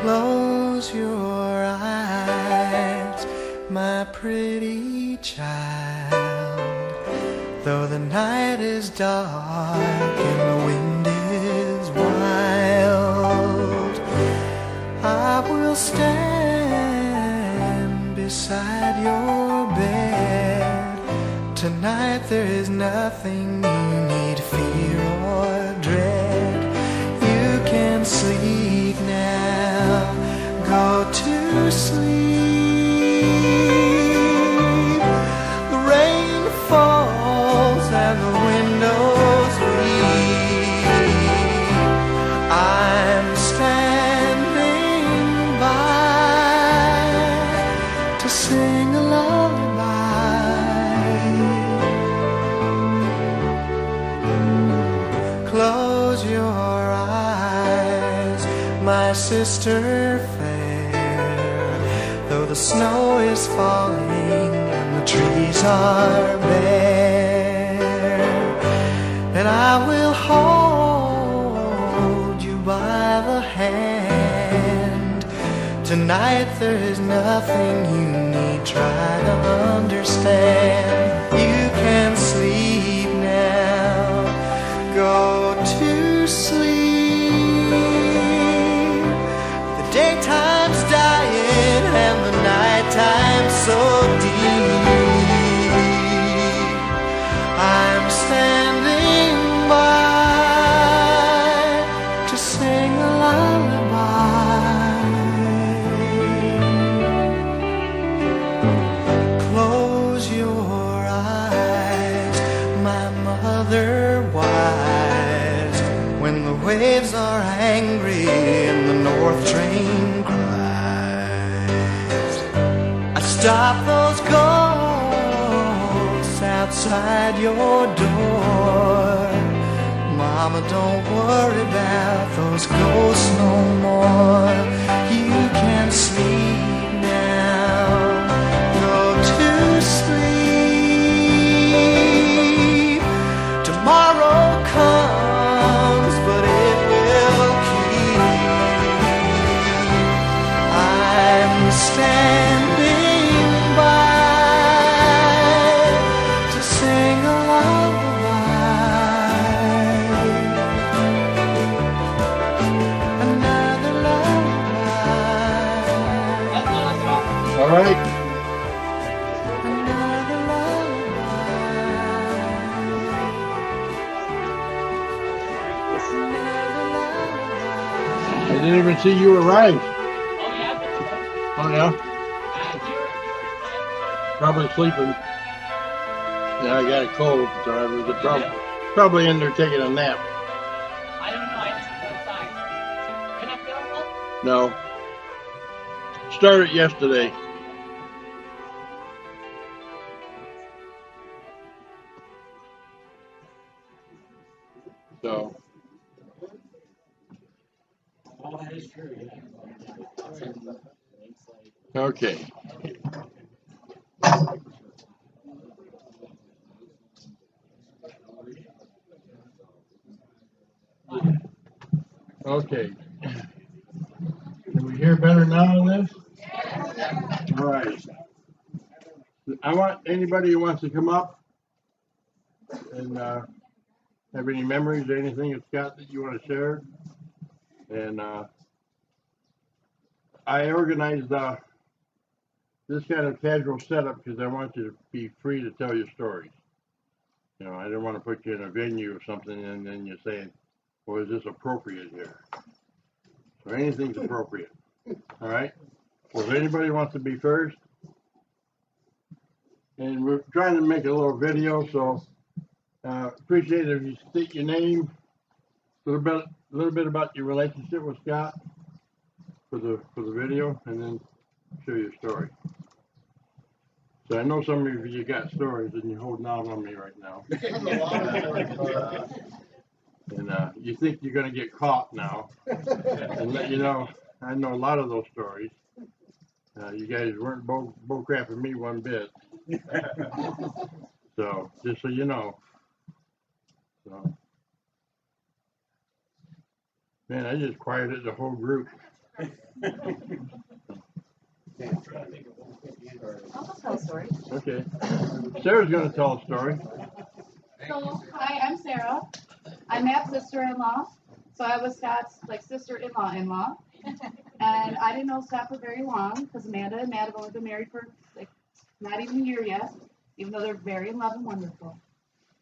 Close your eyes, my pretty child. Though the night is dark and the wind is wild, I will stand beside your bed. Tonight there is nothing you need fear or dread. You can sleep now, go to sleep. The rain falls and the windows weep. I'm standing by to sing a lullaby. Close your eyes, my sister fair. Though the snow is falling and the trees are bare, and I will hold you by the hand. Tonight there is nothing you need try to understand. You can sleep now, go to sleep. The daytime's dying and the nighttime's so deep. I'm standing by to sing a lullaby. Close your eyes, my mother wise. When the waves are angry and the north train cries, I stop those ghosts outside your door. Mama, don't worry about those ghosts no more. You can sleep now, go to sleep. Tomorrow comes, but it will keep. I'm standing by to sing a lullaby. Another lullaby. All right. Another lullaby. I didn't even see you arrive. Oh yeah. Probably sleeping. Yeah, I got a cold, so I was probably in there taking a nap. I don't know. I just went outside. You're not feeling well? No. Started yesterday. So. Okay. Okay. Can we hear better now on this? All right. I want anybody who wants to come up and have any memories or anything, Scott, that you want to share. And I organized this kind of casual setup because I want you to be free to tell your stories. You know, I didn't want to put you in a venue or something and then you say, well, is this appropriate here? So anything's appropriate. All right. So if anybody wants to be first, and we're trying to make a little video, so appreciate it if you state your name, a little bit about your relationship with Scott for the video, and then share your story. So I know some of you got stories and you're holding out on me right now. And you think you're going to get caught now. And let you know, I know a lot of those stories. You guys weren't bull crapping me one bit. So just so you know. So, man, I just quieted the whole group. I'll tell a story. Okay. Sarah's gonna tell a story. So, hi, I'm Sarah. I'm Matt's sister-in-law. So I was Scott's sister-in-law. And I didn't know Scott for very long because Amanda and Matt have only been married for not even a year yet, even though they're very in love and wonderful.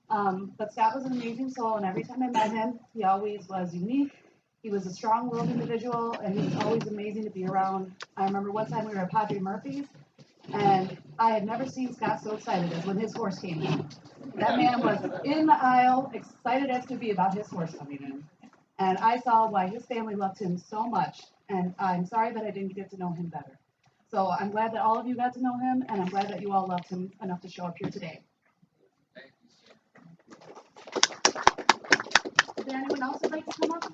But Scott was an amazing soul, and every time I met him, he always was unique. He was a strong-willed individual, and he was always amazing to be around. I remember one time we were at Padre Murphy's, and I had never seen Scott so excited as when his horse came in. That man was in the aisle, excited as could be about his horse coming in. And I saw why his family loved him so much, and I'm sorry that I didn't get to know him better. So I'm glad that all of you got to know him, and I'm glad that you all loved him enough to show up here today. Is there anyone else who'd like to come up?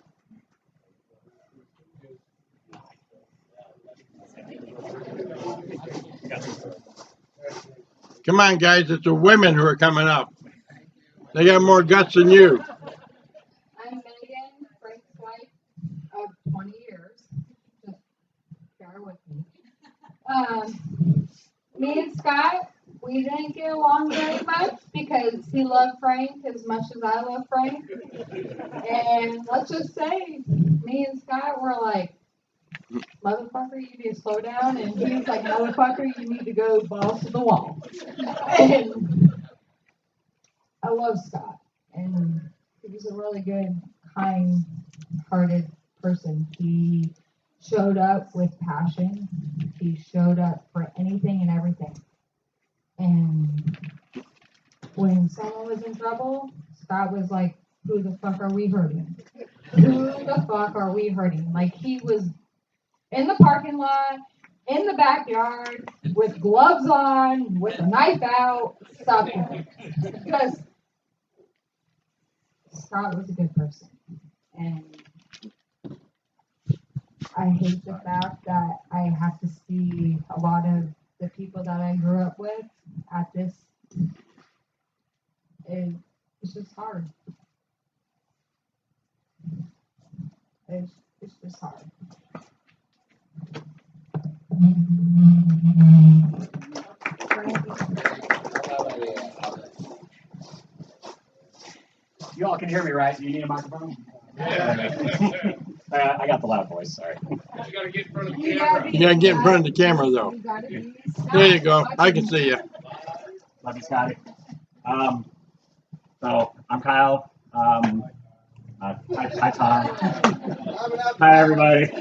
Come on, guys, it's the women who are coming up. They got more guts than you. I'm Megan, Frank's wife of 20 years. Just bear with me. Me and Scott, we didn't get along very much because he loved Frank as much as I love Frank. And let's just say, me and Scott were like, motherfucker, you need to slow down. And he was like, motherfucker, you need to go balls to the wall. And I love Scott. And he was a really good, kind-hearted person. He showed up with passion. He showed up for anything and everything. And when someone was in trouble, Scott was like, who the fuck are we hurting? Who the fuck are we hurting? Like, he was in the parking lot, in the backyard, with gloves on, with a knife out, something. Because Scott was a good person. And I hate the fact that I have to see a lot of the people that I grew up with at this. It's just hard. It's just hard. You all can hear me, right? Do you need a microphone? I got the loud voice, sorry. You gotta get in front of the camera, though. There you go. I can see you. Love you, Scotty. So I'm Kyle. Hi, Tom. Hi, everybody.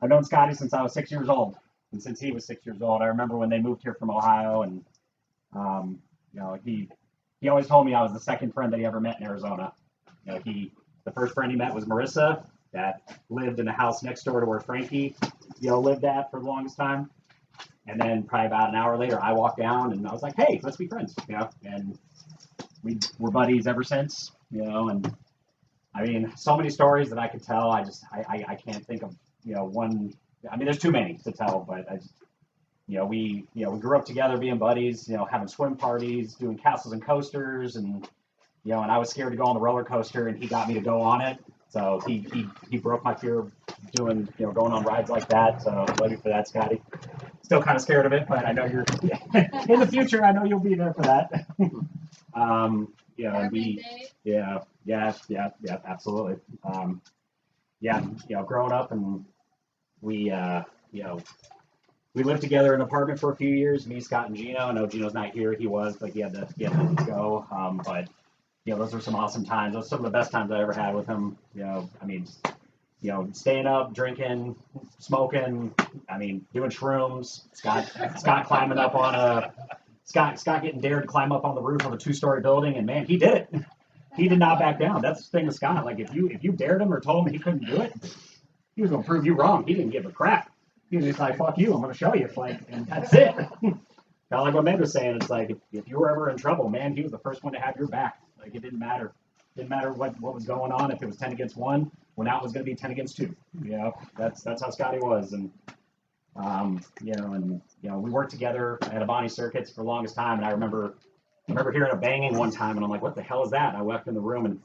I've known Scotty since I was 6 years old, and since he was 6 years old. I remember when they moved here from Ohio, and he always told me I was the second friend that he ever met in Arizona. The first friend he met was Marissa, that lived in the house next door to where Frankie, lived at for the longest time. And then probably about an hour later, I walked down and I was like, hey, let's be friends, and we're buddies ever since, and I mean, so many stories that I could tell. I can't think of, one. I mean, there's too many to tell, but I just, we grew up together being buddies, having swim parties, doing castles and coasters, and and I was scared to go on the roller coaster, and he got me to go on it. So he broke my fear of doing, going on rides like that. So love you for that, Scotty. Still kind of scared of it, but I know you're in the future. I know you'll be there for that. Absolutely. Growing up, and we lived together in an apartment for a few years. Me, Scott, and Gino. I know Gino's not here. He was, but he had to go. But those were some awesome times. Those were some of the best times I ever had with him. Staying up, drinking, smoking. I mean, doing shrooms. Scott climbing up on Scott getting dared to climb up on the roof of a 2-story building, and man, he did it. He did not back down. That's the thing with Scott. Like, if you dared him or told him he couldn't do it, he was gonna prove you wrong. He didn't give a crap. He was just like, fuck you, I'm gonna show you. And that's it. Kind of like what Meg was saying. It's like, if you were ever in trouble, man, he was the first one to have your back. Like, it didn't matter. Didn't matter what was going on. If it was 10 against 1, well, now it was going to be 10 against 2. That's how Scotty was. And we worked together at Bonnie Circuits for the longest time. And I remember hearing a banging one time, and I'm like, what the hell is that? And I walked in the room, and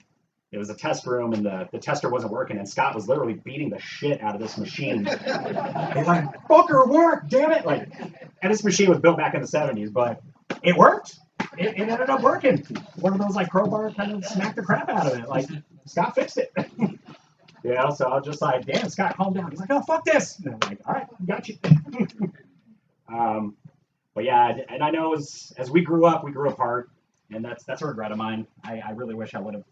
it was a test room, and the tester wasn't working, and Scott was literally beating the shit out of this machine. He's like, "Fucker, work, damn it!" Like, and this machine was built back in the '70s, but it worked. It ended up working. One of those like crowbar kind of smacked the crap out of it. Like Scott fixed it. You know, so I was just like, "Damn, Scott, calm down." He's like, "Oh, fuck this." And I'm like, "All right, got you." But yeah, and I know as we grew up, we grew apart, and that's a regret of mine. I really wish I would have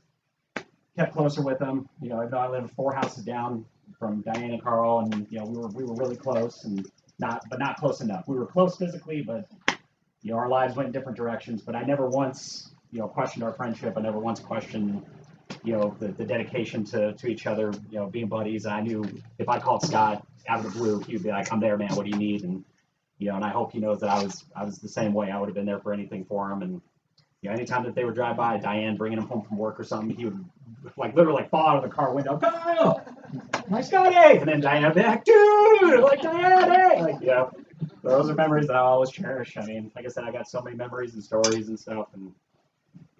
kept closer with them. You know, even though I live 4 houses down from Diane and Carl, and you know, we were really close, and not close enough. We were close physically, but you know, our lives went in different directions. But I never once, you know, questioned our friendship. I never once questioned, you know, the dedication to each other. You know, being buddies. I knew if I called Scott out of the blue, he would be like, "I'm there, man. What do you need?" And you know, and I hope he knows that I was the same way. I would have been there for anything for him. And you know, anytime that they would drive by, Diane bringing him home from work or something, he would like literally fall out of the car window, "Kyle, my Scotty!" And then Diane would be like, "Dude, like Diane, like, you know, those are memories that I'll always cherish. I mean, like I said, I got so many memories and stories and stuff, and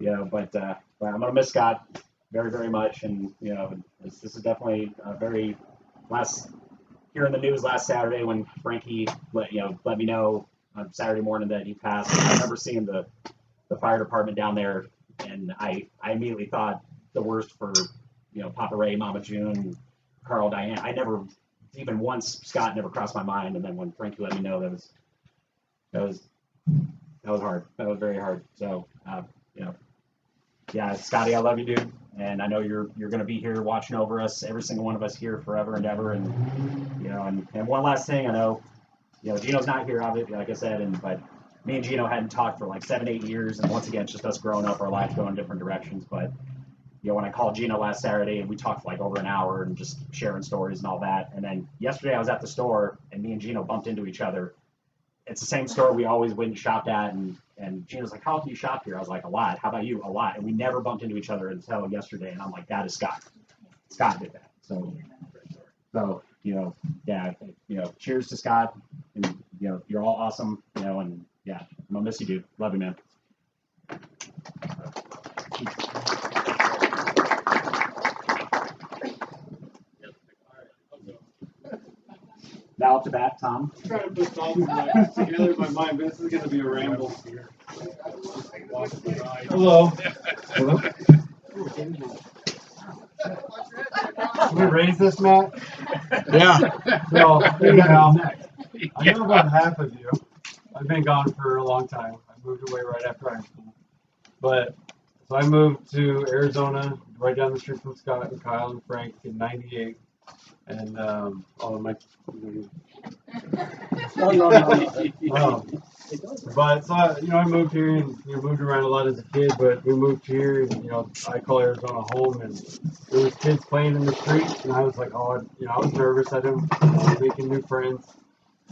you know, but I'm gonna miss Scott very, very much. And you know, this is definitely a very last. Here in the news last Saturday when Frankie let me know on Saturday morning that he passed. I remember seeing the fire department down there, and I immediately thought the worst for, you know, Papa Ray, Mama June, Carl, Diane. I never even once Scott never crossed my mind, and then when Frankie let me know, that was hard. That was very hard. So you know, yeah, Scotty, I love you, dude. And I know you're going to be here watching over us, every single one of us here forever and ever. And you know, and one last thing, I know, you know, Gino's not here, obviously, like I said, but me and Gino hadn't talked for like 7-8 years, and once again, it's just us growing up, our lives going different directions. But you know, when I called Gino last Saturday, and we talked for like over an hour and just sharing stories and all that. And then yesterday, I was at the store, and me and Gino bumped into each other. It's the same store we always went and shopped at, and Gino's like, "How often do you shop here?" I was like, "A lot." "How about you?" "A lot." And we never bumped into each other until yesterday, and I'm like, "That is Scott. Scott did that." So you know, yeah, you know, cheers to Scott, and you know, you're all awesome, you know, and yeah, I'm gonna miss you, dude. Love you, man. Now up to bat, Tom. I'm trying to put thoughts together in my mind, but this is going to be a ramble. Hello. Hello. Can we raise this, Matt? Yeah. So, anyhow, I know about half of you. I've been gone for a long time. I moved away right after high school. But, so I moved to Arizona, right down the street from Scott and Kyle and Frank in '98. And, all of my, but so I moved here and moved around a lot as a kid. But we moved here, and I call Arizona home. And there was kids playing in the streets, and I was like, oh, I was nervous. I didn't making new friends,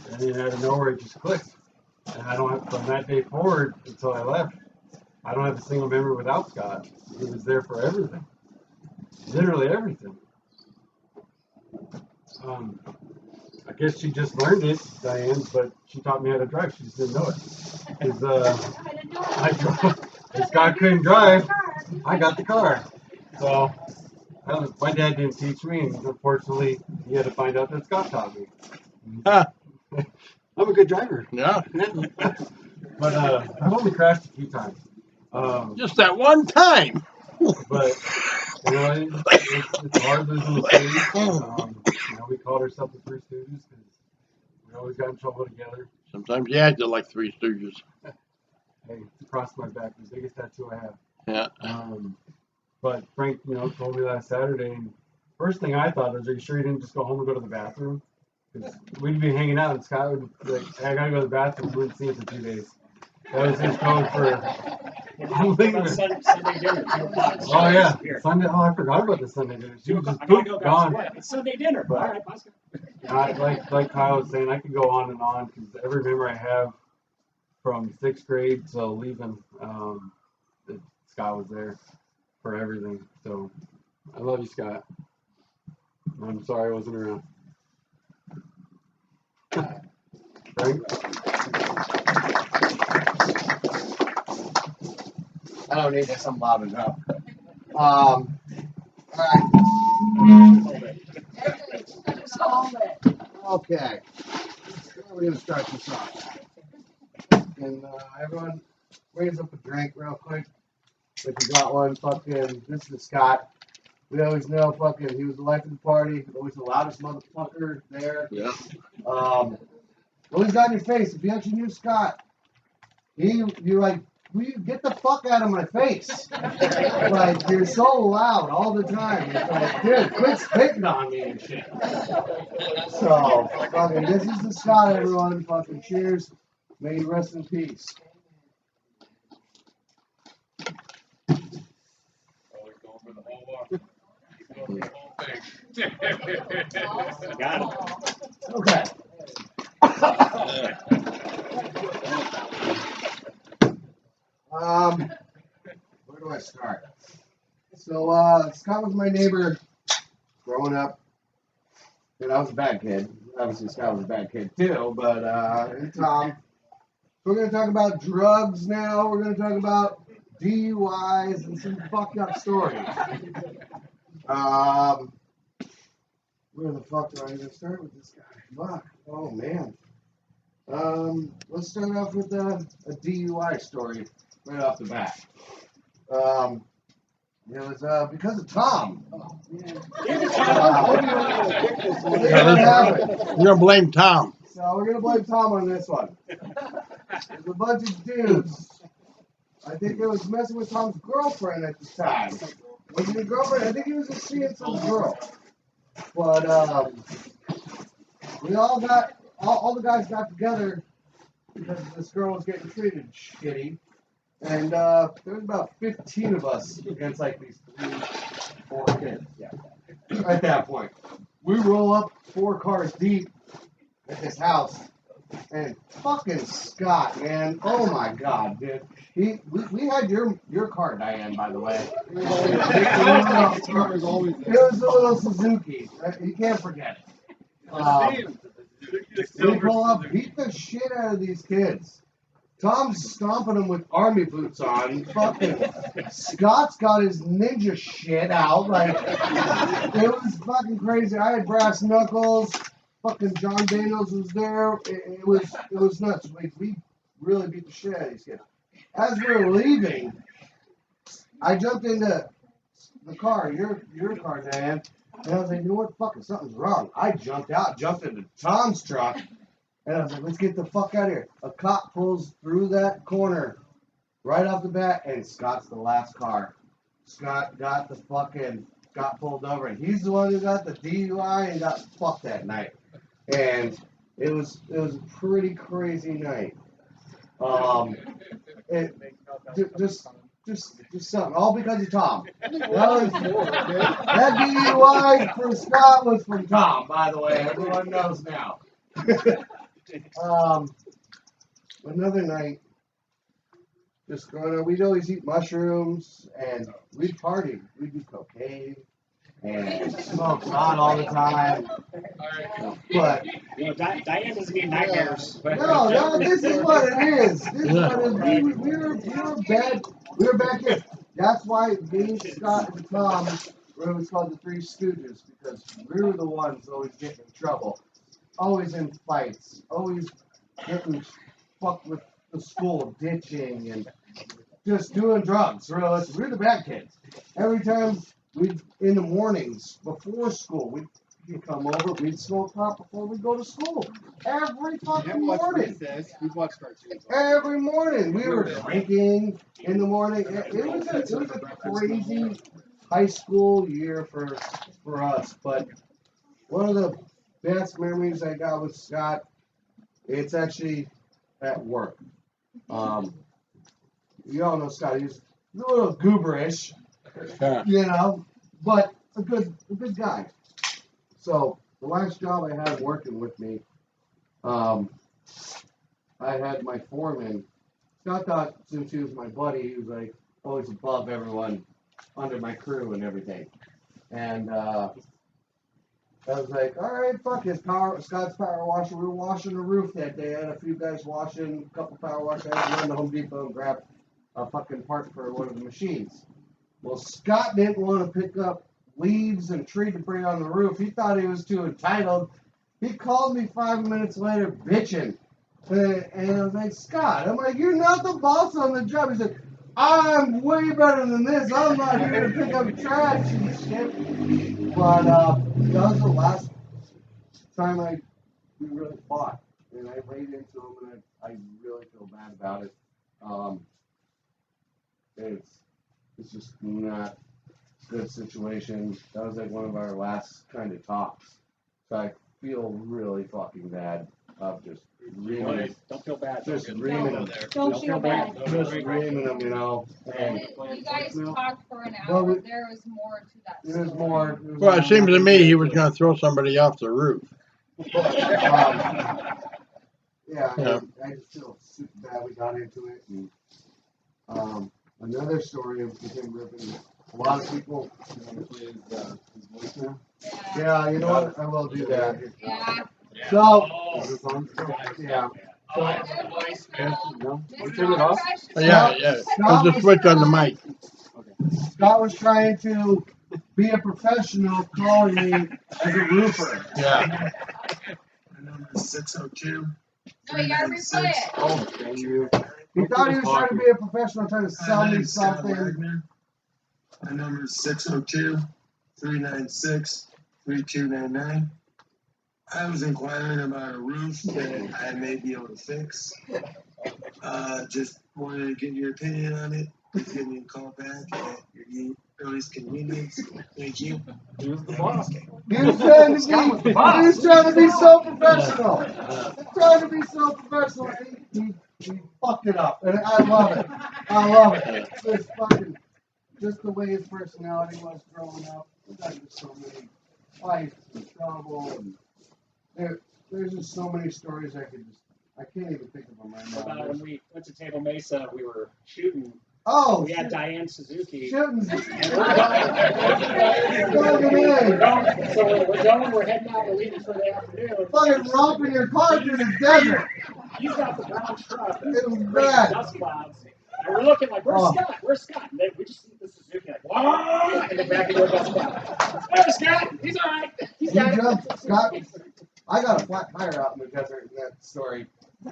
and then out of nowhere it just clicked. And I don't have from that day forward until I left. I don't have a single memory without Scott. He was there for everything, literally everything. I guess she just learned it, Diane, but she taught me how to drive. She just didn't know it. Because Scott couldn't drive, I got the car. So my dad didn't teach me, and unfortunately, he had to find out that Scott taught me. Huh. I'm a good driver. Yeah. But I've only crashed a few times. Just that one time. But it's hard losing the Stooges. We called ourselves the Three Stooges because we always got in trouble together. Sometimes you acted like Three Stooges. Hey, it's across my back, the biggest tattoo I have. Yeah. But Frank, told me last Saturday, and first thing I thought was, are you sure you didn't just go home and go to the bathroom? Because we'd be hanging out, and Scott would be like, hey, I gotta go to the bathroom. We wouldn't see him for 2 days. That was his code for. I'm leaving. Sunday dinner, 2 o'clock. Oh yeah, Sunday. Oh, I forgot about the Sunday dinner. She was just gone. It's Sunday dinner, but all right, like Kyle was saying, I could go on and on because every memory I have from 6th grade to leaving, Scott was there for everything. So I love you, Scott. I'm sorry I wasn't around. Frank? I don't need this. I'm loud enough. Okay. How are we gonna start this off? And everyone raise up a drink real quick. If you got one, fucking, this is Scott. We always know fucking he was elected to the party, always the loudest motherfucker there. Yeah. Always got in your face. If you actually knew Scott, you're like, will you get the fuck out of my face? Like, you're so loud all the time. It's like, dude, quit spitting on me and shit. So, fucking, this is the Scott, everyone. Fucking cheers. May you rest in peace. Got it. Okay. Where do I start? So, Scott was my neighbor growing up. And I was a bad kid. Obviously, Scott was a bad kid too. But, and Tom. We're going to talk about drugs now. We're going to talk about DUIs and some fucked up stories. Where the fuck do I even start with this guy? Fuck. Oh, man. Let's start off with a DUI story right off the bat. It was because of Tom. You're gonna blame Tom. So we're gonna blame Tom on this one. There's a bunch of dudes. I think it was messing with Tom's girlfriend at the time. Was it a girlfriend? I think he was just seeing some girl. But we all the guys got together because this girl was getting treated shitty. And there was about 15 of us against like these 4 kids. Yeah. At that point. We roll up 4 cars deep at this house. And fucking Scott, man. Oh my god, dude. We had your car, Diane, by the way. It was a little Suzuki. You can't forget it. We pull up, beat the shit out of these kids. Tom's stomping them with army boots on. Fucking Scott's got his ninja shit out. Like, it was fucking crazy. I had brass knuckles. Fucking John Daniels was there. It was nuts. We really beat the shit out of these kids. As we were leaving, I jumped into the car, your car, Dan, and I was like, you know what, fucking something's wrong. I jumped into Tom's truck, and I was like, let's get the fuck out of here. A cop pulls through that corner right off the bat, and Scott's the last car. Scott got pulled over, and he's the one who got the DUI and got fucked that night. And it was a pretty crazy night. Just something, all because of Tom. That DUI for Scott was from Tom, by the way. Everyone knows now. Another night, just growing up, we'd always eat mushrooms and we'd party. We'd do cocaine and smoke pot all the time. But You know, Diane doesn't need nightmares. But no, this is what it is. We were bad kids. That's why me, Scott, and Tom were always called the Three Stooges, because we were the ones always getting in trouble, always in fights, always getting fucked with the school, ditching, and just doing drugs. We're the bad kids. Every time in the mornings before school, we'd come over, we'd smoke pot before we go to school. Every fucking morning. Every morning. We were drinking in the morning. It was a crazy high school year for us. But one of the best memories I got with Scott, it's actually at work. You all know Scott. He's a little gooberish, but a good guy. So the last job I had working with me, I had my foreman. Scott thought since he was my buddy, he was like always above everyone under my crew and everything. And I was like, all right, fuck it, Scott's power washer. We were washing the roof that day. I had a few guys washing, a couple power washers. I had to run to Home Depot and grab a fucking part for one of the machines. Well, Scott didn't want to pick up leaves and tree debris on the roof. He thought he was too entitled. He called me 5 minutes later bitching. And I was like, Scott, I'm like, you're not the boss on the job. He said, I'm way better than this. I'm not here to pick up trash and shit. But that was the last time we really fought. And I laid into him, and I really feel bad about it. It's just not a good situation. That was like one of our last kind of talks. So I feel really fucking bad of just reaming, Don't feel bad. just reaming him. Don't feel bad. Just reaming him, you know. And You guys talked for an Well, hour. There was more to that there's story. more. Well, it seems to me he was going to throw somebody off the roof. Yeah, Yeah. I just feel super bad we got into it. And another story of him ripping a lot of people. His voicemail. Yeah, you know what? I will do that. Yeah. So, Is this on? yeah. No? Mr. You turn it off? Professional. Yeah, yeah. There's a switch on the mic. Scott was trying to be a professional calling me as a roofer. Yeah. Number 602. No, you gotta replay it. Oh, thank you. He thought he was trying to be a professional, trying to sell me Scott something. Wagner. My number is 602-396-3299. I was inquiring about a roof that I may be able to fix. Just wanted to get your opinion on it. Please give me a call back at your earliest convenience. Thank you. Who's the boss? He was trying to be so professional. Trying to be so professional. He fucked it up. And I love it. I love it. It's fucking, just the way his personality was growing up. He got into so many fights and trouble. And there's just so many stories I can't even think of them right About now. when we went to Table Mesa, we were shooting. Oh, We had Diane Suzuki. shooting. And we're going. So we're going. We're heading out. We're leaving for the afternoon. Fucking romping your car through the desert. He's got the brown truck. It was Great bad. dust clouds. And we're looking like, where's Oh. Scott? Where's Scott? And then we just see the Suzuki like, whoa! In the back of the dust cloud. There's Scott. He's all right. He's got You it. jumped, Scott. I got a flat tire out in the desert in that story.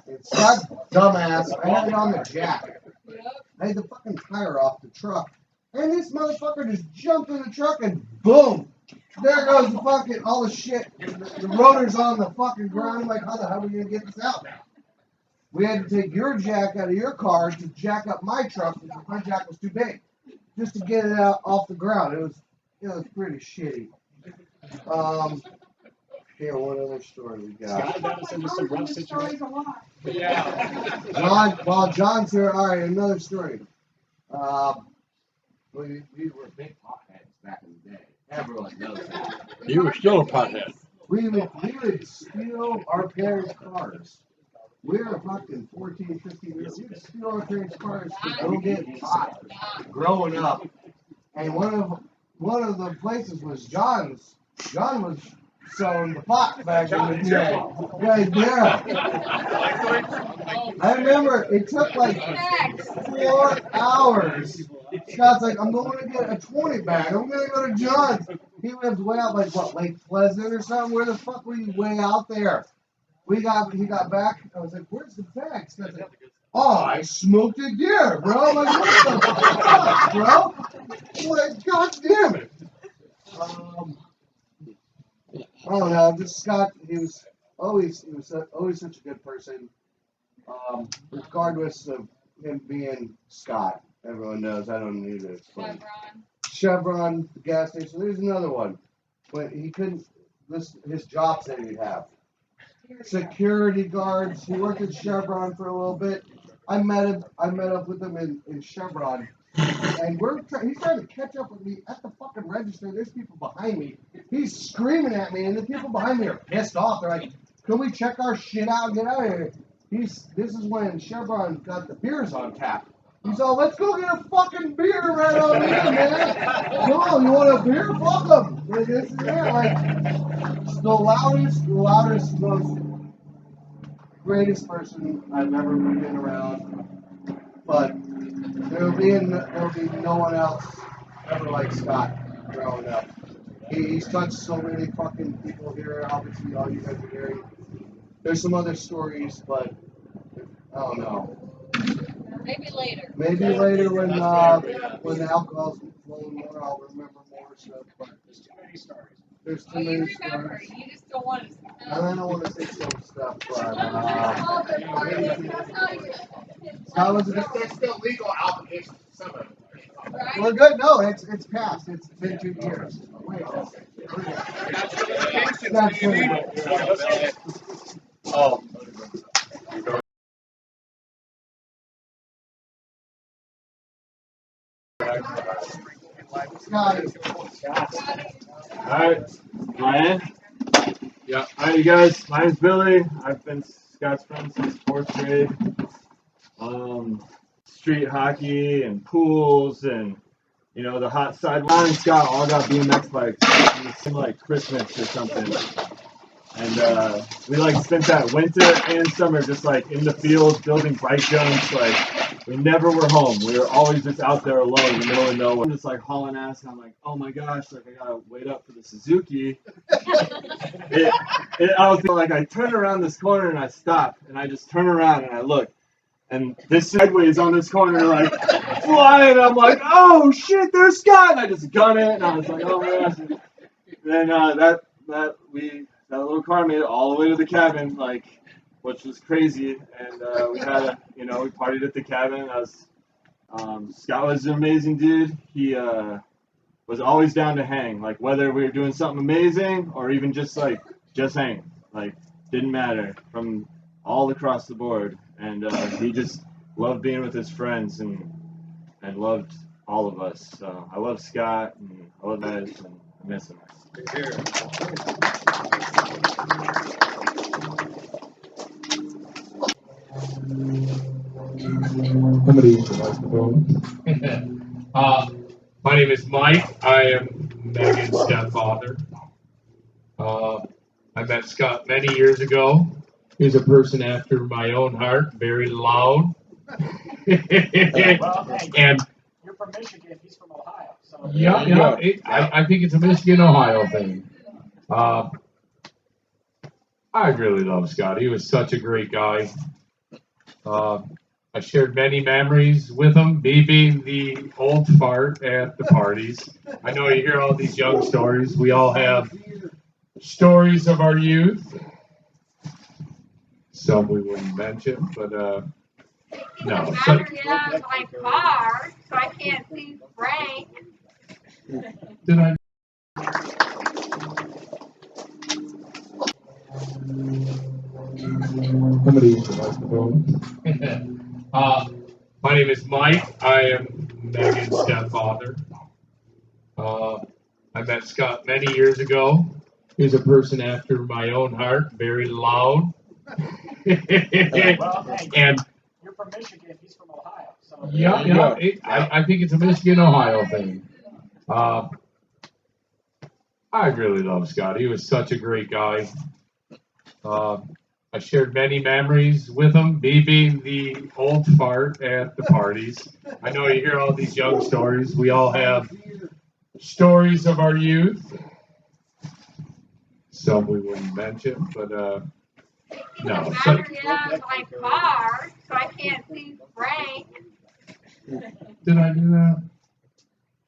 And Scott, dumbass, I had it on the jack. Yep. I had the fucking tire off the truck. And this motherfucker just jumped in the truck and boom! There goes the fucking, all the shit. The rotor's on the fucking ground. I'm like, how the hell are we gonna get this out now? We had to take your jack out of your car to jack up my truck because my jack was too big. Just to get it out off the ground. It was pretty shitty. Here, what other story we got? Scott got us into some rough situations. John, while John's here, all right, another story. We were big potheads back in the day. Everyone knows that. You were still a pothead. We would steal our parents' cars. We were fucking 14, 15 years old. We'd steal our parents' cars to go get pot growing up. And one of the places was John's. John was selling the pot back in the day. Right there. I remember it took like 4 hours. Scott's like, I'm going to get a 20 bag. I'm going to go to John's. He lives way out like what, Lake Pleasant or something? Where the fuck were you way out there? He got back. I was like, where's the bag? Scott's like, oh, I smoked a deer, bro. I'm like, what the fuck, bro? I'm like, God damn it. I don't know. Just Scott. He was always such a good person. Regardless of him being Scott, everyone knows. I don't need to explain. Chevron, the gas station. There's another one, but he couldn't. His jobs that he'd have. Security guards. He worked at Chevron for a little bit. I met up with him in Chevron. And he's trying to catch up with me at the fucking register. There's people behind me. He's screaming at me, and the people behind me are pissed off. They're like, can we check our shit out and get out of here? This is when Chevron got the beers on tap. He's all, let's go get a fucking beer right on here, man. Come on, you want a beer? Fuck 'em. This and that. Like, the loudest, most greatest person I've ever been around. But there'll be no one else ever like Scott growing up. He's touched so many fucking people here. Obviously, all you guys are hearing. There's some other stories, but I don't know. Maybe later. Maybe later when the alcohol's flowing more, I'll remember more stuff. But There's too many stories. there's too Oh, you many remember. stories. You just don't want to. And I don't want to say some stuff, but that was There's still legal obligations for some of it. we're good. No, it's passed. It's been 2 years. That's pretty good. Oh. Scotty. Alright, Ryan? Yeah. Alright, you guys, my name's Billy. I've been Scott's friend since 4th grade. Street hockey and pools and, you know, the hot side. Ron and Scott all got BMX bikes. It seemed like Christmas or something. And we like spent that winter and summer just like in the field building bike jumps. Like we never were home. We were always just out there alone in the middle of nowhere. I'm just like hauling ass and I'm like, oh my gosh, like I gotta wait up for the Suzuki. I was like, I turn around this corner and I stop and I just turn around and I look. And this sideways on this corner, like flying. I'm like, oh shit, there's Scott. And I just gun it, and I was like, oh my gosh. And then that little car made it all the way to the cabin, like, which was crazy. And we had we partied at the cabin. Scott was an amazing dude. He was always down to hang, like whether we were doing something amazing or even just hang, like didn't matter from all across the board. And he just loved being with his friends and loved all of us. So I love Scott and I love guys and I miss him. Somebody use the microphone. My name is Mike. I am Megan's stepfather. I met Scott many years ago. He's a person after my own heart, very loud. Well, hey, And you're from Michigan. He's from Ohio. So I think it's a Michigan, Ohio thing. I really love Scott. He was such a great guy. I shared many memories with him, me being the old fart at the parties. I know you hear all these young stories. We all have stories of our youth. Some we wouldn't mention, but no. Battery on my car, so I can't see Frank. Did I? Somebody use the microphone. My name is Mike. I am Megan's stepfather. I met Scott many years ago. He's a person after my own heart, very loud. well, hey, And you're from Michigan. He's from Ohio. So I think it's a Michigan, Ohio thing. I really love Scott. He was such a great guy. I shared many memories with him, me being the old fart at the parties. I know you hear all these young stories. We all have stories of our youth. Some we wouldn't mention, but no. Battery on my car, so I can't see Frank. Did I do that?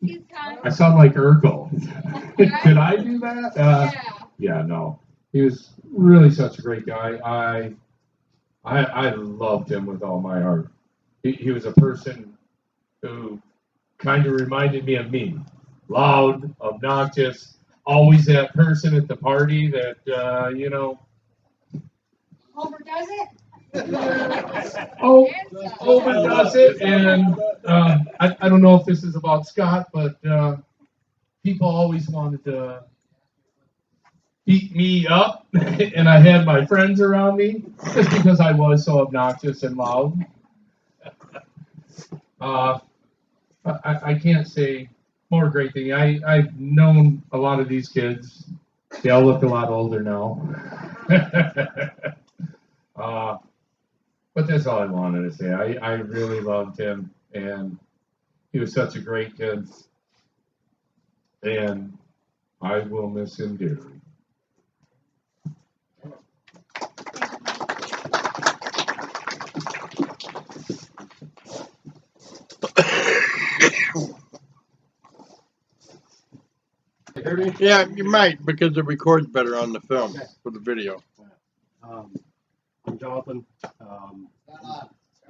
He's kind I sound like Urkel. Did I do that? yeah. Yeah, no. He was really such a great guy. I loved him with all my heart. He was a person who kind of reminded me of me. Loud, obnoxious, always that person at the party that, Homer does it? overdoes it. And I don't know if this is about Scott, but people always wanted to beat me up, and I had my friends around me just because I was so obnoxious and loud. I can't say more great thing. I've known a lot of these kids. They all look a lot older now. But that's all I wanted to say. I really loved him, and he was such a great kid. And I will miss him dearly. Yeah, you might, because it records better on the film for the video. I'm Jonathan.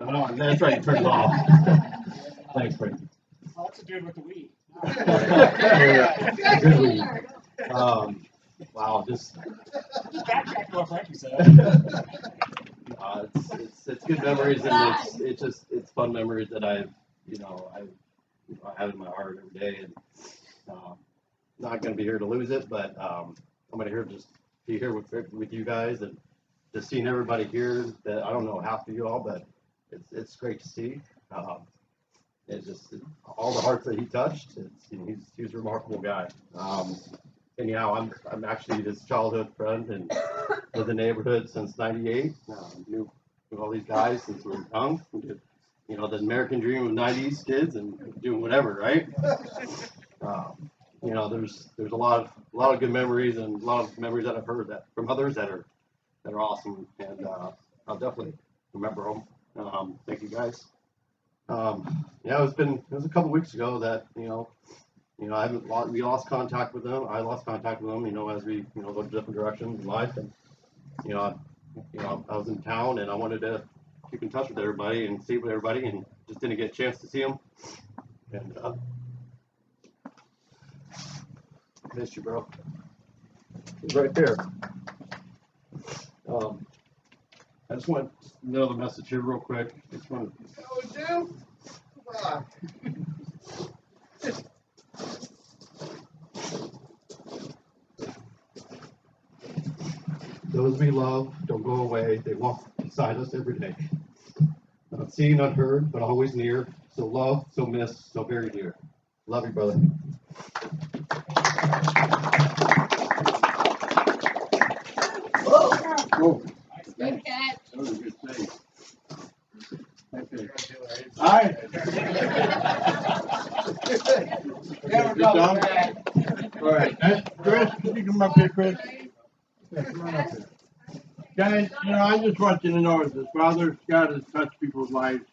No, that's right, you turned it off. Thanks, Frankie. Oh, that's a dude with the weed. Good weed. Wow, just Backtrack what Frankie said. it's good memories, and it's fun memories that I have in my heart every day, and not going to be here to lose it, but I'm going to be here with you guys, and just seeing everybody here that I don't know half of you all, but it's great to see. It's just all the hearts that he touched. He's a remarkable guy. Anyhow, I'm actually his childhood friend and lived in the neighborhood since '98. Knew all these guys since we were young. The American dream of '90s kids and doing whatever, right? There's a lot of good memories and a lot of memories that I've heard from others that are awesome, and I'll definitely remember them. Thank you guys. It was a couple weeks ago that we lost contact with them. I lost contact with them, as we go different directions in life, and I was in town and I wanted to keep in touch with everybody and see with everybody, and just didn't get a chance to see them. And missed you, bro. He's right there. I just want another message here real quick. Just want to. Those we love don't go away. They walk beside us every day. Unseen, unheard, but always near. So loved, so missed, so very dear. Love you, brother. Oh, Good catch. that was a good save. Okay. All right. Never Good go job. back. All right. Chris, can you come up here, Chris? Yeah, come on up here. Guys, I just want you to know that Father Scott has touched people's lives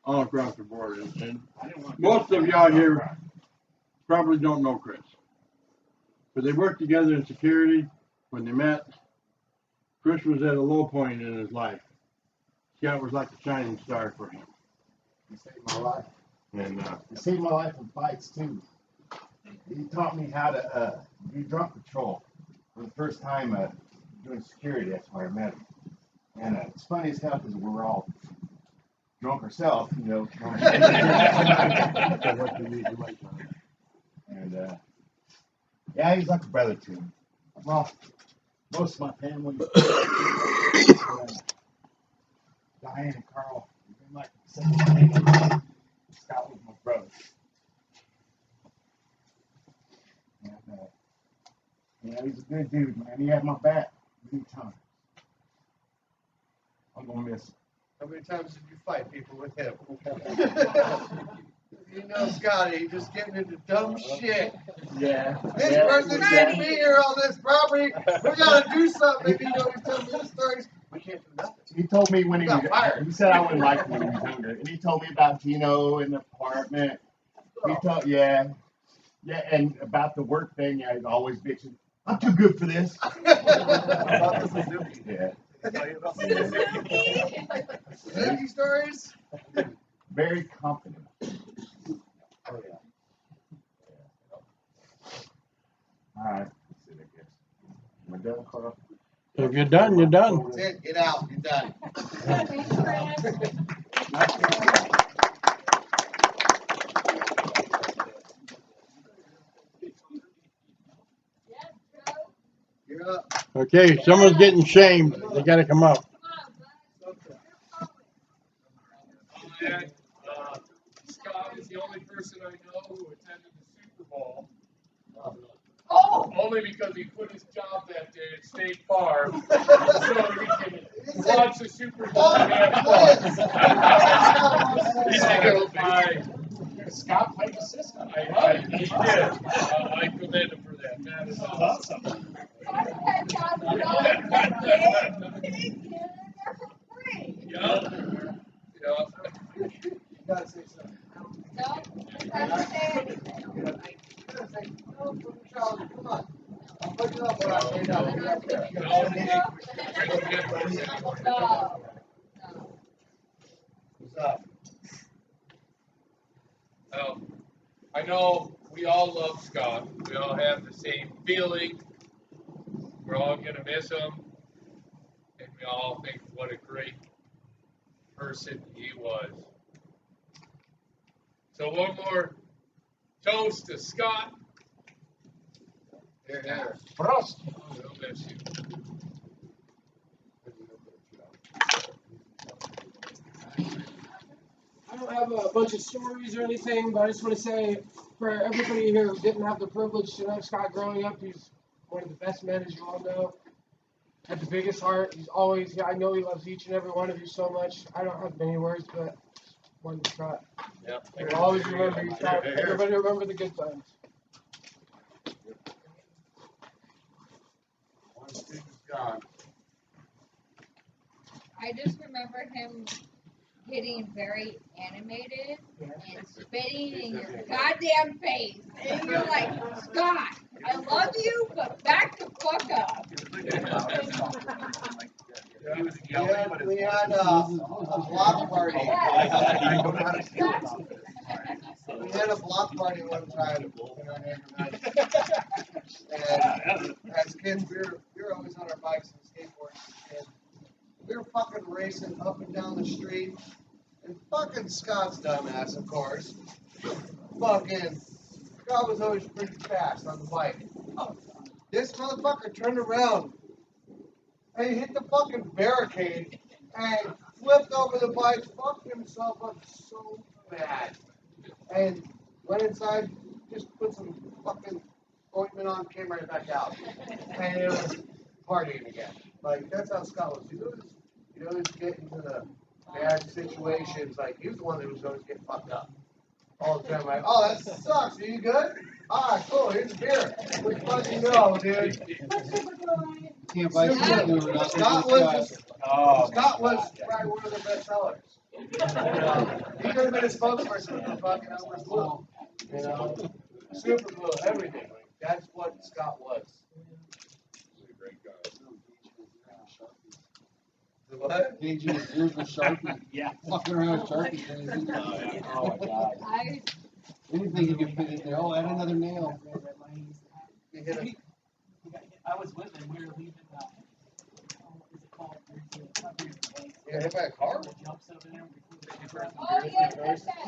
all across the board. And most of y'all here probably don't know Chris. But they worked together in security. When they met, Chris was at a low point in his life. Scott was like a shining star for him. He saved my life. And He saved my life in fights too. He taught me how to do drunk patrol for the first time doing security. That's where I met him. And it's funny as hell because we were all drunk ourselves, And yeah, he's like a brother to me. I've lost most of my family. Diane and Carl, they've been like the same family. Scott was my brother. And he's a good dude, man. He had my back many times. I'm gonna miss him. How many times did you fight people with him? Scotty, just getting into dumb shit. Yeah. This person shouldn't be here on this property. We gotta do something. If he's telling me the stories, we can't do nothing. He told me when he got was fired. He said I wouldn't like him when he was younger. And he told me about Gino in the apartment. He told, yeah, and about the work thing, he's always bitching. I'm too good for this. About the Suzuki. Yeah. Tell you about the Suzuki stories? Very confident. Oh, yeah. All right. That's it, I guess. Am I done, Carl? if you're done, you're done. That's it. Get out. You're done. You're up. Okay, someone's getting shamed. They gotta come up. Scott is the only person I know who attended the Super Bowl. Oh! Only because he quit his job that day at State Farm, so he can watch the Super Bowl and have fun. He's like, Scott played assistant. he did. I commend him for for that. That is Awesome. Yeah. Yeah. You gotta say something. No, You gotta say no from Charlie. Come on. I'll put you up when I say no. You have to- you gotta say no. What's up? I know we all love Scott. We all have the same feeling. We're all gonna miss him, and we all think what a great person he was. So one more toast to Scott. Here, here. Prost. We'll miss you. I don't have a bunch of stories or anything, but I just want to say for everybody here who didn't have the privilege to know Scott growing up, he's one of the best men, as you all know. Had the biggest heart. He's always, I know he loves each and every one of you so much. I don't have many words, but one to Scott. Yep. We'll always remember you, Scott. Everybody remember the good times. One stick is gone. I just remember him getting very animated and spitting in your goddamn face. And you're like, Scott, I love you, but back the fuck up. We had a block party. We had a block party one time in our neighborhood. And as kids, we were always on our bikes and skateboards and we were fucking racing up and down the street. And fucking Scott's dumbass, of course. Fucking Scott was always pretty fast on the bike. This motherfucker turned around and he hit the fucking barricade and flipped over the bike, fucked himself up so bad. And went inside, just put some fucking ointment on, came right back out. And it was partying again. Like, that's how Scott was. He'd always get into the bad situations. Like, he was the one that was always getting fucked up. All the time, like, oh, that sucks. Are you good? Ah, cool. Here's a beer. What the fuck you know, dude? Can't buy Scott was probably one of the best sellers. He could have been a spokesperson for fucking Elmer's Glue. You know, super glue, everything. Like, that's what Scott was. He's a great guy. What? Gauging his ears with Sharpie. Yeah. Fucking around with Sharpie. Oh my God. Anything you can fit in there. Oh, add another nail. You hit him. I was with him. We were leaving. What is it called? You got hit by a car? Jumps over there. Oh, yeah,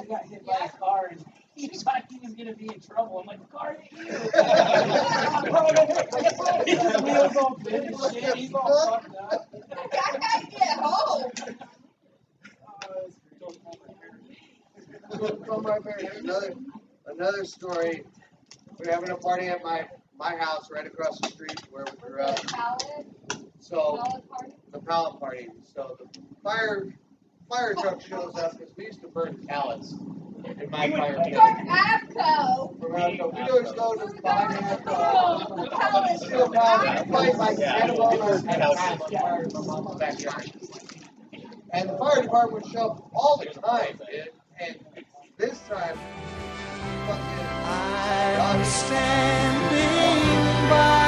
He got hit by a car and he thought he was gonna be in trouble. I'm like, the car hit you. His wheels all bent and shit. He's all fucked up. I gotta get home. Another story. We're having a party at my house right across the street where we grew up. So the pallet party. So the fire truck shows up because we used to burn pallets in my fire truck. We always go to behind Avco. Steal pallets, fight like 10 of them at a time on fire in my mom's backyard. And the fire department would show up all the time, dude. And this time, fucking I'm standing by